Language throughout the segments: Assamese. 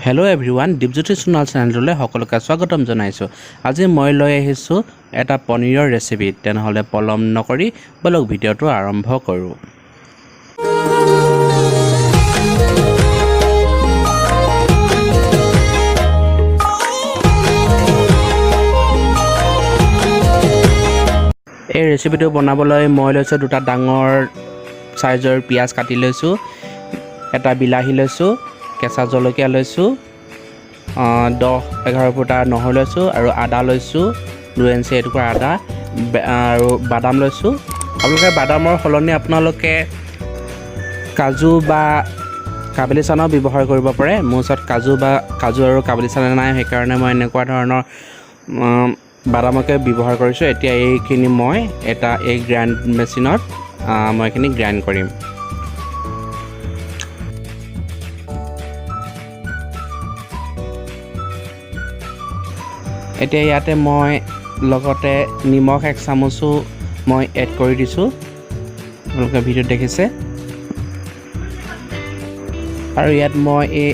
হেল্ল' এভৰিৱান, দীপজ্যোতি সোণোৱাল চেনেললৈ সকলোকে স্বাগতম জনাইছোঁ। আজি মই লৈ আহিছোঁ এটা পনীৰৰ ৰেচিপি। তেনেহ'লে পলম নকৰি বলক ভিডিঅ'টো আৰম্ভ কৰোঁ। এই ৰেচিপিটো বনাবলৈ মই লৈছোঁ দুটা ডাঙৰ চাইজৰ পিঁয়াজ কাটি লৈছোঁ, এটা বিলাহী লৈছোঁ, কেঁচা জলকীয়া লৈছোঁ, 10-11 ফুটা নহৰু লৈছোঁ আৰু আদা লৈছোঁ 2 ইঞ্চি এটুকুৰা আদা আৰু বাদাম লৈছোঁ। আপোনালোকে বাদামৰ সলনি আপোনালোকে কাজু বা কাবেলি চানাও ব্যৱহাৰ কৰিব পাৰে। মোৰ ওচৰত কাজু আৰু কাবেলি চানা নাই, সেইকাৰণে মই এনেকুৱা ধৰণৰ বাদামকে ব্যৱহাৰ কৰিছোঁ। এতিয়া এইখিনি মই এই গ্ৰাইণ্ড মেচিনত মই এইখিনি গ্ৰাইণ্ড কৰিম। এতিয়া ইয়াতে মই লগতে নিমখ 1 চামুচো মই এড কৰি দিছোঁ, আপোনালোকে ভিডিঅ'ত দেখিছে। আৰু ইয়াত মই এই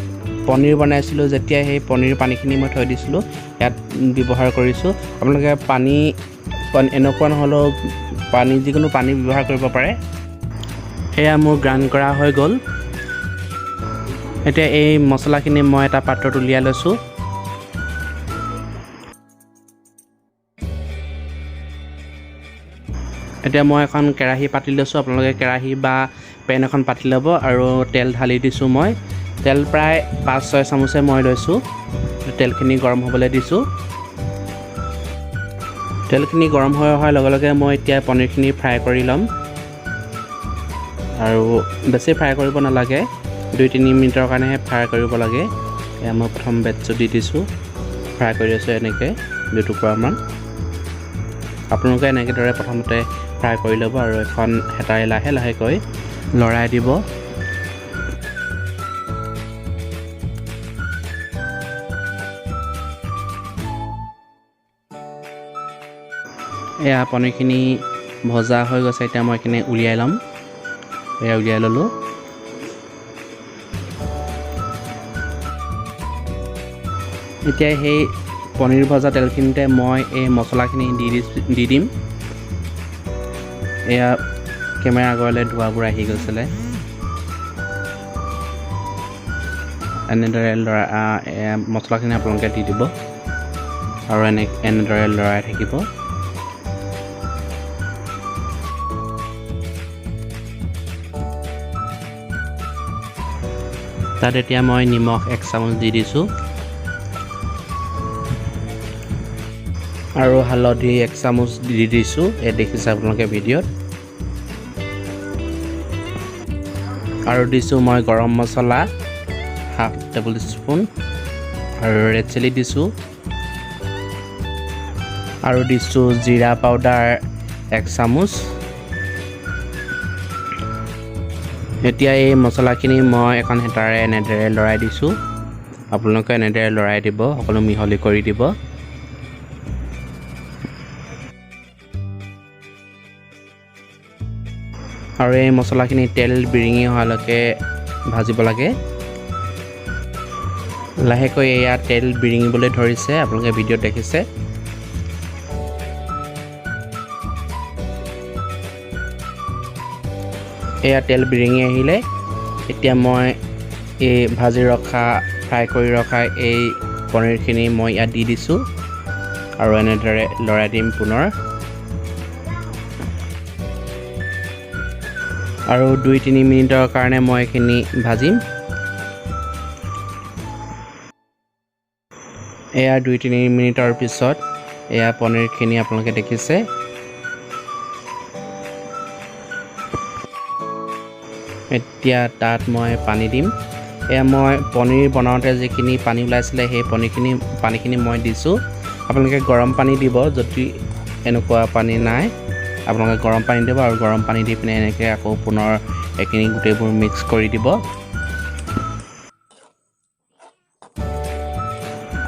পনীৰ বনাইছিলোঁ, যেতিয়া সেই পনীৰ পানীখিনি মই থৈ দিছিলোঁ ইয়াত ব্যৱহাৰ কৰিছোঁ। আপোনালোকে পানী এনেকুৱা নহ'লেও যিকোনো পানী ব্যৱহাৰ কৰিব পাৰে। সেয়া মোৰ গ্ৰাইণ্ড কৰা হৈ গ'ল। এতিয়া এই মছলাখিনি মই এটা পাত্ৰত উলিয়াই লৈছোঁ। এতিয়া মই এখন কেৰাহী পাতি লৈছোঁ। আপোনালোকে কেৰাহী বা পেন এখন পাতি ল'ব আৰু তেল ঢালি দিছোঁ। মই তেল প্ৰায় 5-6 চামুচে মই লৈছোঁ। তেলখিনি গৰম হ'বলৈ দিছোঁ। তেলখিনি গৰম হৈ অহাৰ লগে লগে মই এতিয়া পনীৰখিনি ফ্ৰাই কৰি ল'ম। আৰু বেছি ফ্ৰাই কৰিব নালাগে, 2-3 মিনিটৰ কাৰণেহে ফ্ৰাই কৰিব লাগে। এয়া মই প্ৰথম বেটছটো দি দিছোঁ, ফ্ৰাই কৰি আছোঁ এনেকৈ 2 টুকুৰামান। আপোনালোকে এনেকৈ প্ৰথমতে ফ্ৰাই কৰি ল'ব আৰু এখন হেতাৰে লাহে লাহেকৈ লৰাই দিব। এয়া পনীৰখিনি ভজা হৈ গৈছে। এতিয়া মই এইখিনি উলিয়াই ল'ম। এয়া উলিয়াই ল'লোঁ। এতিয়া সেই পনীৰ ভজা তেলখিনিতে মই এই মছলাখিনি দি দিম। এয়া কেমেৰা আগলৈ ধোঁৱাবোৰ আহি গৈছিলে। এনেদৰে মছলাখিনি আপোনালোকে দি দিব আৰু এনেদৰে লৰাই থাকিব। তাত এতিয়া মই নিমখ 1 চামুচ দি দিছোঁ আৰু হালধি 1 চামুচ দি দিছোঁ। এই দেখিছে আপোনালোকে ভিডিঅ'ত। আৰু দিছোঁ মই গৰম মছলা 1/2 টেবুল স্পুন আৰু ৰেড চিলি দিছোঁ আৰু দিছোঁ জিৰা পাউডাৰ 1 চামুচ। এতিয়া এই মছলাখিনি মই এখন হেতাৰে এনেদৰে লৰাই দিছোঁ। আপোনালোকে এনেদৰে লৰাই দিব, সকলো মিহলি কৰি দিব। আৰু এই মছলাখিনি তেল বিৰিঙি অহালৈকে ভাজিব লাগে। লাহেকৈ এয়া তেল বিৰিঙিবলৈ ধৰিছে, আপোনালোকে ভিডিঅ'ত দেখিছে। এয়া তেল বিৰিঙি আহিলে এতিয়া মই এই ফ্ৰাই কৰি ৰখা এই পনীৰখিনি মই ইয়াত দি দিছোঁ আৰু এনেদৰে লৰাই দিম পুনৰ। আৰু 2-3 মিনিটৰ কাৰণে মই এইখিনি ভাজিম। এয়া 2-3 মিনিটৰ পিছত এয়া পনীৰখিনি আপোনালোকে দেখিছে। এতিয়া তাত মই পানী দিম। এয়া মই পনীৰ বনাওঁতে যিখিনি পানী ওলাইছিলে সেই পানীখিনি মই দিছোঁ। আপোনালোকে গৰম পানী দিব, যদি এনেকুৱা পানী নাই আপোনালোকে গৰম পানী দিব আৰু গৰম পানী দি পিনে এনেকৈ আকৌ পুনৰ এইখিনি গোটেইবোৰ মিক্স কৰি দিব।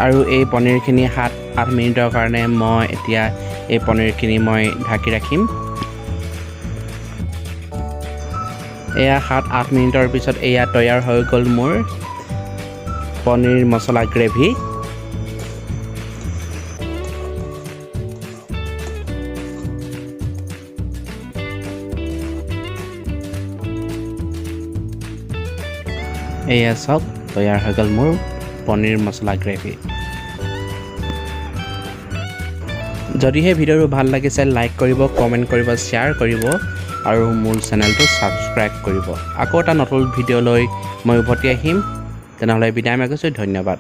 আৰু এই পনীৰখিনি 7-8 মিনিটৰ কাৰণে মই এতিয়া এই পনীৰখিনি মই ঢাকি ৰাখিম। এয়া 7-8 মিনিটৰ পিছত এয়া তৈয়াৰ হৈ গ'ল মোৰ পনীৰ মছলা গ্ৰেভি। এয়া চাওক তৈয়াৰ হৈ গ'ল মোৰ পনীৰ মছলা গ্ৰেভি। যদিহে ভিডিঅ'টো ভাল লাগিছে লাইক কৰিব, কমেণ্ট কৰিব, শ্বেয়াৰ কৰিব আৰু মোৰ চেনেলটো ছাবস্ক্ৰাইব কৰিব। আকৌ এটা নতুন ভিডিঅ'লৈ মই উভতি আহিম। তেনেহ'লে বিদায় মাগিছোঁ, ধন্যবাদ।